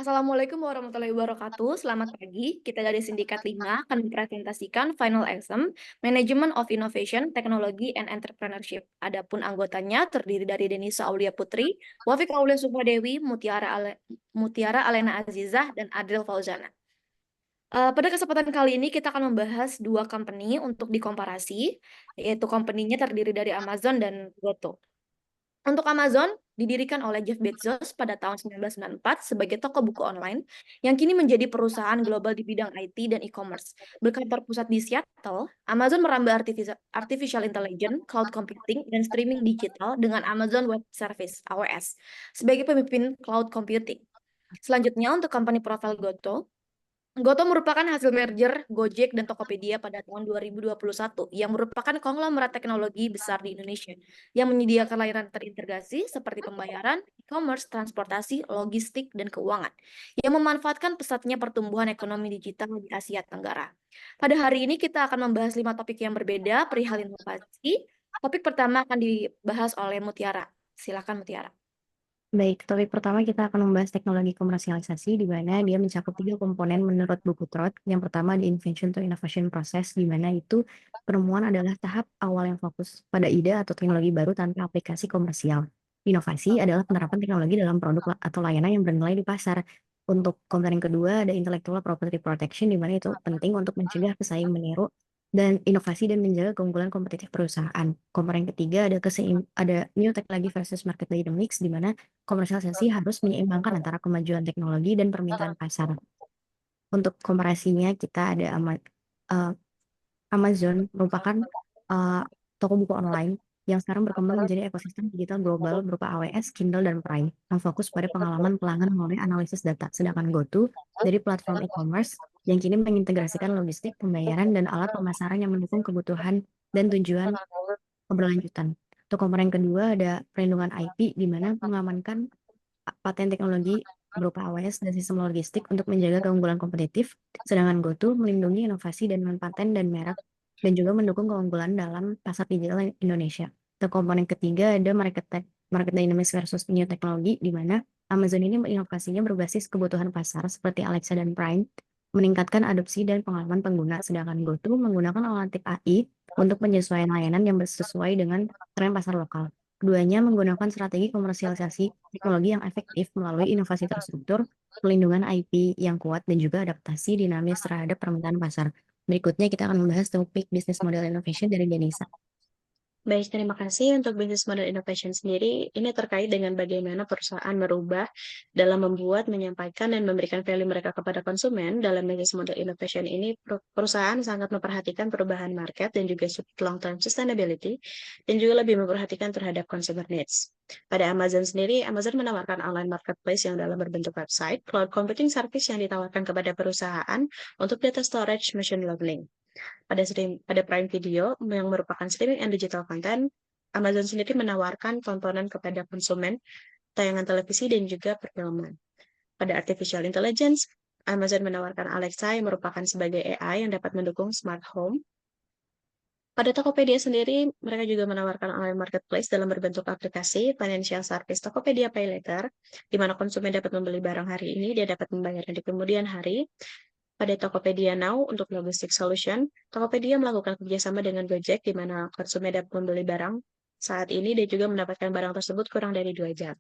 Assalamualaikum warahmatullahi wabarakatuh. Selamat pagi. Kita dari Sindikat 5 akan mempresentasikan Final Exam Management of Innovation, Technology, and Entrepreneurship. Adapun anggotanya terdiri dari Denisa Aulia Putri, Wafik Aulia Supadewi, Mutiara Alena Azizah, dan Adril Fauzana. Pada kesempatan kali ini kita akan membahas dua company untuk dikomparasi, yaitu company-nya terdiri dari Amazon dan Goto. Untuk Amazon, didirikan oleh Jeff Bezos pada tahun 1994 sebagai toko buku online yang kini menjadi perusahaan global di bidang IT dan e-commerce. Berkantor pusat di Seattle, Amazon merambah artificial intelligence, cloud computing, dan streaming digital dengan Amazon Web Service (AWS) sebagai pemimpin cloud computing. Selanjutnya, untuk company profile Goto merupakan hasil merger Gojek dan Tokopedia pada tahun 2021 yang merupakan konglomerat teknologi besar di Indonesia yang menyediakan layanan terintegrasi seperti pembayaran, e-commerce, transportasi, logistik, dan keuangan yang memanfaatkan pesatnya pertumbuhan ekonomi digital di Asia Tenggara. Pada hari ini kita akan membahas 5 topik yang berbeda perihal inovasi. Topik pertama akan dibahas oleh Mutiara. Silakan Mutiara. Baik, topik pertama kita akan membahas teknologi komersialisasi, di mana dia mencakup 3 komponen menurut buku Trott. Yang pertama di invention to innovation process, di mana itu penemuan adalah tahap awal yang fokus pada ide atau teknologi baru tanpa aplikasi komersial. Inovasi adalah penerapan teknologi dalam produk atau layanan yang bernilai di pasar. Untuk komponen kedua ada intellectual property protection, di mana itu penting untuk mencegah pesaing meniru dan inovasi dan menjaga keunggulan kompetitif perusahaan. Komponen ketiga ada new technology versus market dynamics, di mana komersialisasi harus menyeimbangkan antara kemajuan teknologi dan permintaan pasar. Untuk komparasinya kita ada eee, Amazon merupakan, toko buku online yang sekarang berkembang menjadi ekosistem digital global berupa AWS, Kindle, dan Prime, yang fokus pada pengalaman pelanggan melalui analisis data. Sedangkan GoTo dari platform e-commerce yang kini mengintegrasikan logistik, pembayaran, dan alat pemasaran yang mendukung kebutuhan dan tujuan keberlanjutan. Untuk komponen kedua ada perlindungan IP, di mana mengamankan paten teknologi berupa AWS dan sistem logistik untuk menjaga keunggulan kompetitif, sedangkan GoTo melindungi inovasi dengan paten dan merek, dan juga mendukung keunggulan dalam pasar digital Indonesia. Untuk komponen ketiga ada market dynamics versus new teknologi, di mana Amazon ini inovasinya berbasis kebutuhan pasar seperti Alexa dan Prime, meningkatkan adopsi dan pengalaman pengguna, sedangkan GoTo menggunakan alternatif AI untuk penyesuaian layanan yang sesuai dengan tren pasar lokal. Keduanya menggunakan strategi komersialisasi teknologi yang efektif melalui inovasi terstruktur, pelindungan IP yang kuat, dan juga adaptasi dinamis terhadap permintaan pasar. Berikutnya kita akan membahas topik business model innovation dari Denisa. Baik, terima kasih untuk business model innovation sendiri. Ini terkait dengan bagaimana perusahaan merubah dalam membuat, menyampaikan, dan memberikan value mereka kepada konsumen. Dalam business model innovation ini, perusahaan sangat memperhatikan perubahan market dan juga long-term sustainability, dan juga lebih memperhatikan terhadap consumer needs. Pada Amazon sendiri, Amazon menawarkan online marketplace yang dalam berbentuk website, cloud computing service yang ditawarkan kepada perusahaan untuk data storage, machine learning. Pada Prime Video yang merupakan streaming and digital content, Amazon sendiri menawarkan tontonan kepada konsumen, tayangan televisi, dan juga perfilman. Pada artificial intelligence, Amazon menawarkan Alexa yang merupakan sebagai AI yang dapat mendukung smart home. Pada Tokopedia sendiri, mereka juga menawarkan online marketplace dalam berbentuk aplikasi financial service Tokopedia Pay Later, di mana konsumen dapat membeli barang hari ini, dia dapat membayarnya di kemudian hari. Pada Tokopedia Now untuk logistic solution, Tokopedia melakukan kerjasama dengan Gojek di mana konsumen dapat membeli barang saat ini dan juga mendapatkan barang tersebut kurang dari 2 jam.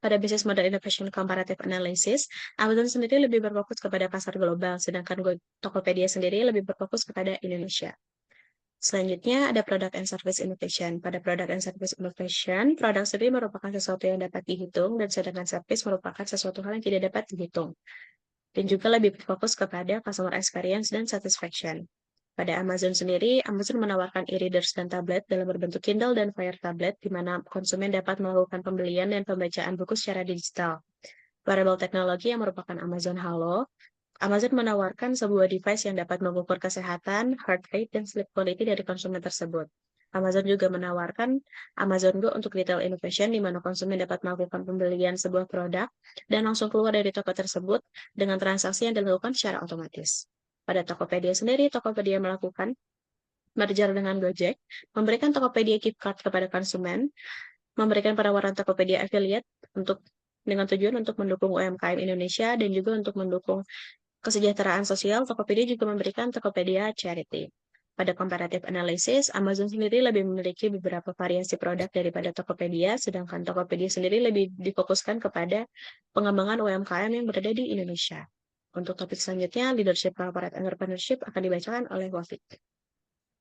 Pada bisnis model innovation comparative analysis, Amazon sendiri lebih berfokus kepada pasar global, sedangkan Tokopedia sendiri lebih berfokus kepada Indonesia. Selanjutnya ada product and service innovation. Pada product and service innovation, produk sendiri merupakan sesuatu yang dapat dihitung dan sedangkan service merupakan sesuatu hal yang tidak dapat dihitung, dan juga lebih berfokus kepada customer experience dan satisfaction. Pada Amazon sendiri, Amazon menawarkan e-readers dan tablet dalam berbentuk Kindle dan Fire Tablet, di mana konsumen dapat melakukan pembelian dan pembacaan buku secara digital. Wearable technology yang merupakan Amazon Halo, Amazon menawarkan sebuah device yang dapat mengukur kesehatan, heart rate, dan sleep quality dari konsumen tersebut. Amazon juga menawarkan Amazon Go untuk retail innovation, di mana konsumen dapat melakukan pembelian sebuah produk dan langsung keluar dari toko tersebut dengan transaksi yang dilakukan secara otomatis. Pada Tokopedia sendiri, Tokopedia melakukan merger dengan Gojek, memberikan Tokopedia gift card kepada konsumen, memberikan penawaran Tokopedia affiliate untuk dengan tujuan untuk mendukung UMKM Indonesia dan juga untuk mendukung kesejahteraan sosial. Tokopedia juga memberikan Tokopedia Charity. Pada comparative analysis, Amazon sendiri lebih memiliki beberapa variasi produk daripada Tokopedia, sedangkan Tokopedia sendiri lebih difokuskan kepada pengembangan UMKM yang berada di Indonesia. Untuk topik selanjutnya, leadership corporate entrepreneurship akan dibacakan oleh Wafik.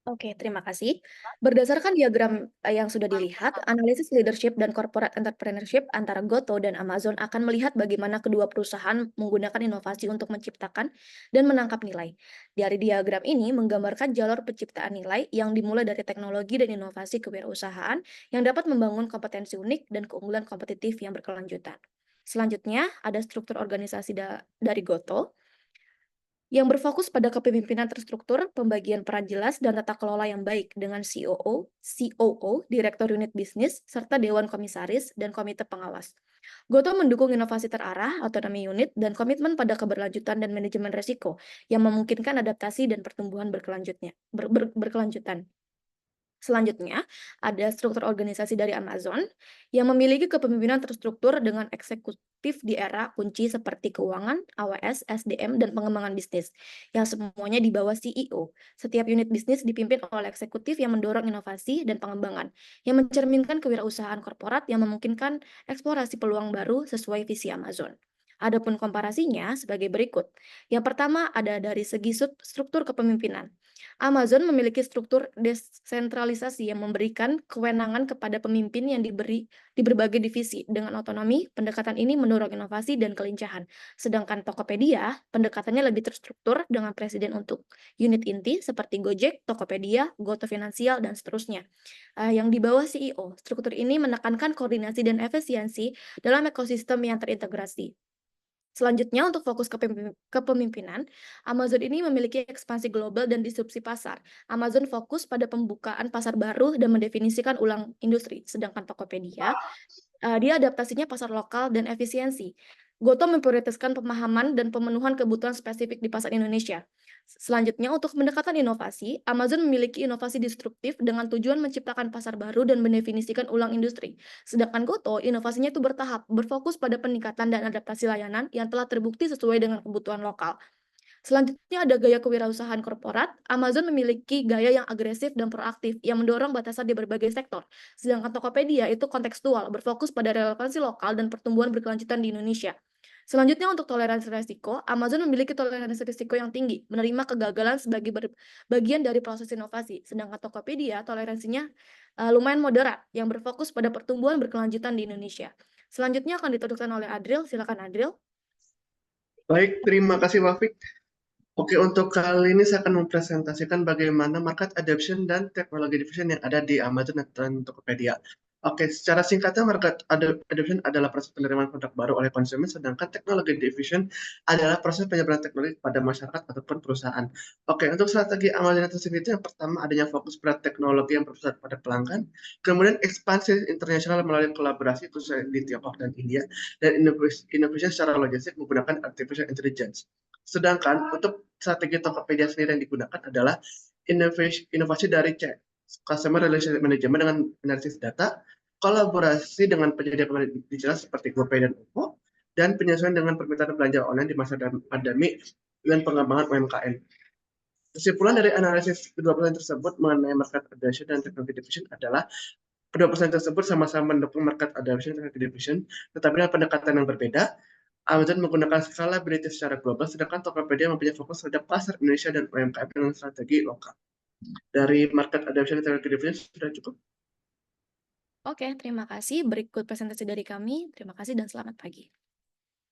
Oke, terima kasih. Berdasarkan diagram yang sudah dilihat, analisis leadership dan corporate entrepreneurship antara Goto dan Amazon akan melihat bagaimana kedua perusahaan menggunakan inovasi untuk menciptakan dan menangkap nilai. Dari diagram ini menggambarkan jalur penciptaan nilai yang dimulai dari teknologi dan inovasi kewirausahaan yang dapat membangun kompetensi unik dan keunggulan kompetitif yang berkelanjutan. Selanjutnya, ada struktur organisasi dari Goto yang berfokus pada kepemimpinan terstruktur, pembagian peran jelas, dan tata kelola yang baik dengan COO, Direktur Unit Bisnis, serta Dewan Komisaris dan Komite Pengawas. Goto mendukung inovasi terarah, otonomi unit, dan komitmen pada keberlanjutan dan manajemen risiko yang memungkinkan adaptasi dan pertumbuhan berkelanjutan. Selanjutnya, ada struktur organisasi dari Amazon yang memiliki kepemimpinan terstruktur dengan eksekutif di era kunci seperti keuangan, AWS, SDM, dan pengembangan bisnis, yang semuanya di bawah CEO. Setiap unit bisnis dipimpin oleh eksekutif yang mendorong inovasi dan pengembangan, yang mencerminkan kewirausahaan korporat yang memungkinkan eksplorasi peluang baru sesuai visi Amazon. Adapun komparasinya sebagai berikut. Yang pertama ada dari segi struktur kepemimpinan. Amazon memiliki struktur desentralisasi yang memberikan kewenangan kepada pemimpin yang diberi di berbagai divisi. Dengan otonomi, pendekatan ini mendorong inovasi dan kelincahan. Sedangkan Tokopedia, pendekatannya lebih terstruktur dengan presiden untuk unit inti seperti Gojek, Tokopedia, Goto Finansial, dan seterusnya. Yang di bawah CEO, struktur ini menekankan koordinasi dan efisiensi dalam ekosistem yang terintegrasi. Selanjutnya, untuk fokus kepemimpinan, Amazon ini memiliki ekspansi global dan disrupsi pasar. Amazon fokus pada pembukaan pasar baru dan mendefinisikan ulang industri, sedangkan Tokopedia, dia adaptasinya pasar lokal dan efisiensi. Goto memprioritaskan pemahaman dan pemenuhan kebutuhan spesifik di pasar Indonesia. Selanjutnya, untuk pendekatan inovasi, Amazon memiliki inovasi disruptif dengan tujuan menciptakan pasar baru dan mendefinisikan ulang industri. Sedangkan Goto, inovasinya itu bertahap, berfokus pada peningkatan dan adaptasi layanan yang telah terbukti sesuai dengan kebutuhan lokal. Selanjutnya ada gaya kewirausahaan korporat. Amazon memiliki gaya yang agresif dan proaktif yang mendorong batasan di berbagai sektor. Sedangkan Tokopedia itu kontekstual, berfokus pada relevansi lokal dan pertumbuhan berkelanjutan di Indonesia. Selanjutnya untuk toleransi risiko, Amazon memiliki toleransi risiko yang tinggi, menerima kegagalan sebagai bagian dari proses inovasi. Sedangkan Tokopedia toleransinya lumayan moderat, yang berfokus pada pertumbuhan berkelanjutan di Indonesia. Selanjutnya akan dituduhkan oleh Adril. Silakan Adril. Baik, terima kasih Wafik. Oke, untuk kali ini saya akan mempresentasikan bagaimana market adoption dan teknologi division yang ada di Amazon dan Tokopedia. Oke, secara singkatnya market adoption adalah proses penerimaan produk baru oleh konsumen, sedangkan teknologi division adalah proses penyebaran teknologi kepada masyarakat ataupun perusahaan. Oke, untuk strategi Amazon itu sendiri yang pertama adanya fokus pada teknologi yang berpusat pada pelanggan, kemudian ekspansi internasional melalui kolaborasi khususnya di Tiongkok dan India, dan innovation secara logistik menggunakan artificial intelligence. Sedangkan untuk strategi Tokopedia sendiri yang digunakan adalah inovasi dari Customer Relationship Management dengan analisis data, kolaborasi dengan penyedia digital seperti GoPay dan OVO, dan penyesuaian dengan permintaan belanja online di masa pandemi dan pengembangan UMKM. Kesimpulan dari analisis kedua perusahaan tersebut mengenai market adoption dan technology division adalah kedua perusahaan tersebut sama-sama mendukung market adoption dan technology division, tetapi dengan pendekatan yang berbeda. Amazon menggunakan scalability secara global, sedangkan Tokopedia mempunyai fokus terhadap pasar Indonesia dan UMKM dengan strategi lokal. Dari market adoption dan technology division sudah cukup. Oke, terima kasih. Berikut presentasi dari kami. Terima kasih dan selamat pagi.